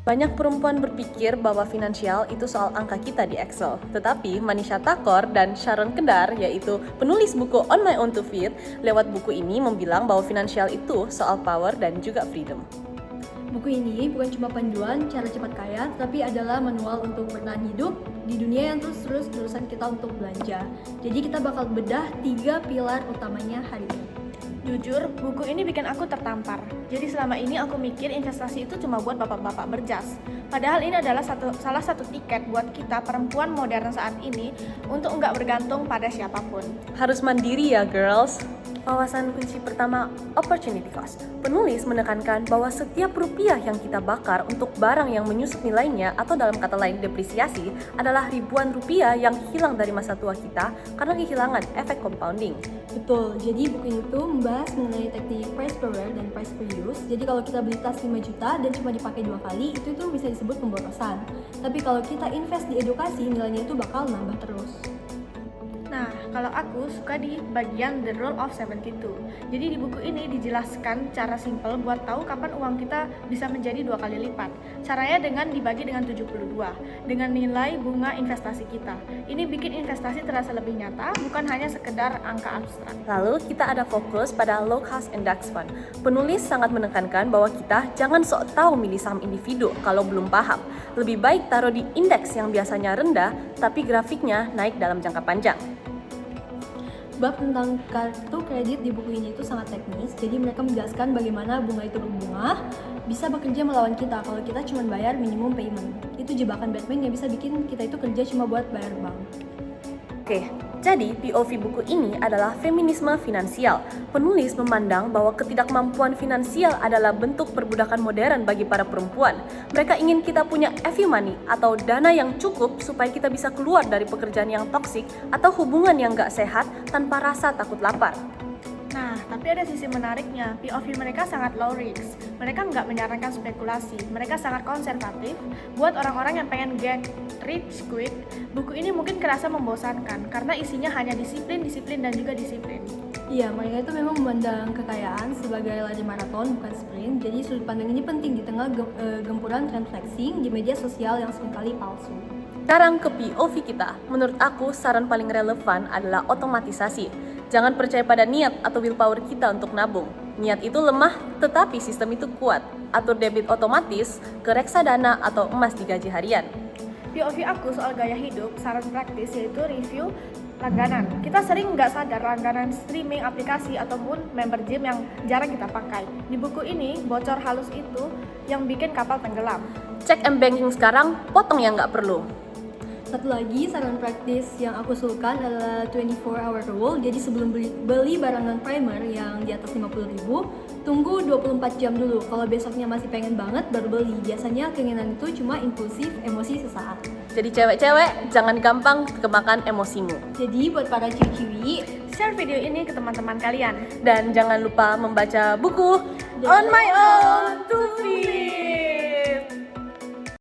Banyak perempuan berpikir bahwa finansial itu soal angka kita di Excel. Tetapi Manisha Thakor dan Sharon Kedar, yaitu penulis buku On My Own to Feed, lewat buku ini membilang bahwa finansial itu soal power dan juga freedom. Buku ini bukan cuma panduan cara cepat kaya, tapi adalah manual untuk bertahan hidup di dunia yang terus-terusan kita untuk belanja. Jadi kita bakal bedah 3 pilar utamanya hari ini. Jujur, buku ini bikin aku tertampar. Jadi selama ini aku mikir investasi itu cuma buat bapak-bapak berjas. Padahal ini adalah salah satu tiket buat kita perempuan modern saat ini untuk nggak bergantung pada siapapun. Harus mandiri ya, girls. Wawasan kunci pertama, opportunity cost. Penulis menekankan bahwa setiap rupiah yang kita bakar untuk barang yang menyusut nilainya atau dalam kata lain depresiasi adalah ribuan rupiah yang hilang dari masa tua kita karena kehilangan efek compounding. Betul, jadi buku ini tuh membahas mengenai teknik price per wear dan price per use. Jadi kalau kita beli tas 5 juta dan cuma dipakai 2 kali, itu tuh bisa disebut pemborosan. Tapi kalau kita invest di edukasi, nilainya itu bakal nambah terus. Nah, kalau aku suka di bagian The Rule of 72. Jadi di buku ini dijelaskan cara simpel buat tahu kapan uang kita bisa menjadi 2 kali lipat. Caranya dengan dibagi dengan 72, dengan nilai bunga investasi kita. Ini bikin investasi terasa lebih nyata, bukan hanya sekedar angka abstrak. Lalu kita ada fokus pada low cost index fund. Penulis sangat menekankan bahwa kita jangan sok tahu milih saham individu kalau belum paham. Lebih baik taruh di indeks yang biasanya rendah, tapi grafiknya naik dalam jangka panjang. Bab tentang kartu kredit di buku ini itu sangat teknis, jadi mereka menjelaskan bagaimana bunga itu berbunga bisa bekerja melawan kita kalau kita cuma bayar minimum payment. Itu jebakan Batman yang bisa bikin kita itu kerja cuma buat bayar bank. Oke, jadi POV buku ini adalah feminisme finansial. Penulis memandang bahwa ketidakmampuan finansial adalah bentuk perbudakan modern bagi para perempuan. Mereka ingin kita punya FU money atau dana yang cukup supaya kita bisa keluar dari pekerjaan yang toksik atau hubungan yang gak sehat tanpa rasa takut lapar. Nah, tapi ada sisi menariknya, POV mereka sangat low risk. Mereka nggak menyarankan spekulasi, mereka sangat konservatif. Buat orang-orang yang pengen get rich quick, buku ini mungkin kerasa membosankan karena isinya hanya disiplin, dan juga disiplin. Iya, mereka itu memang memandang kekayaan sebagai lari maraton bukan sprint. Jadi sudut pandang ini penting di tengah gempuran tren flexing di media sosial yang seringkali palsu. Sekarang ke POV kita. Menurut aku, saran paling relevan adalah otomatisasi. Jangan percaya pada niat atau willpower kita untuk nabung. Niat itu lemah, tetapi sistem itu kuat. Atur debit otomatis ke reksadana atau emas di gaji harian. POV aku soal gaya hidup, saran praktis yaitu review langganan. Kita sering nggak sadar langganan streaming aplikasi ataupun member gym yang jarang kita pakai. Di buku ini, bocor halus itu yang bikin kapal tenggelam. Cek M-Banking sekarang, potong yang nggak perlu. Satu lagi saran praktis yang aku usulkan adalah 24-hour rule. Jadi sebelum beli barang non-primer yang di atas 50.000, tunggu 24 jam dulu. Kalau besoknya masih pengen banget baru beli. Biasanya keinginan itu cuma impulsif, emosi sesaat. Jadi cewek-cewek, jangan gampang kemakan emosimu. Jadi buat para ciwi-ciwi, Share video ini ke teman-teman kalian. Dan jangan lupa membaca buku On My Own to Feed.